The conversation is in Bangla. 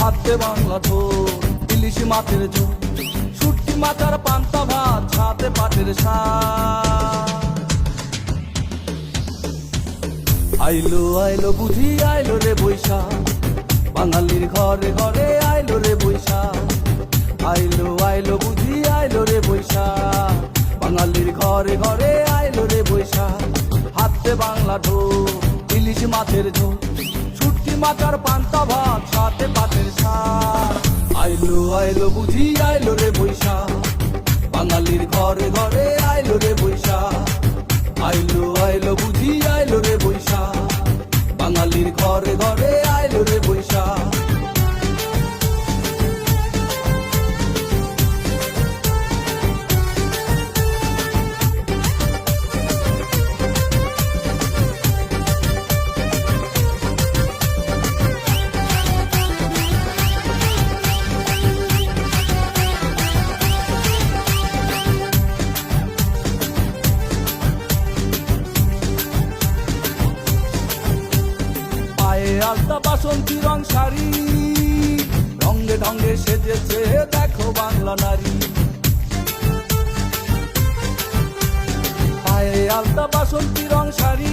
হাতে বাংলা ঢোল, ইলিশ মাছের ঝোল, শুটকি মাচার পান্তা ভাত, ছাতে পাটের শাক। আইলো আইলো বুঝি আইলো রে বৈশাখ, বাঙালির ঘরে ঘরে আইলো রে বৈশাখ। আইলো আইলো বুঝি আইলো রে বৈশাখ, বাঙালির ঘরে ঘরে আইলো রে বৈশাখ। হাতে বাংলা ঢোল, ইলিশ মাছের ঝোল, শুটকি মাচার পান্তা ভাত, ছাতে পাটের শাক। আইলো আইলো বুঝি আইলো রে বৈশাখ, বাঙালির ঘরে ঘরে আইলো রে বৈশাখ। আইলো আইলো বুঝি আইলো রে বৈশাখ, বাঙালির ঘরে ঘরে আইলো রে বৈশাখ। আলতা বাসন্তী রং শাড়ি, ঢঙ্গে ঢঙ্গে সেজেছে দেখো বাংলা নারী। পায়ে আলতা বাসন্তী রং শাড়ি,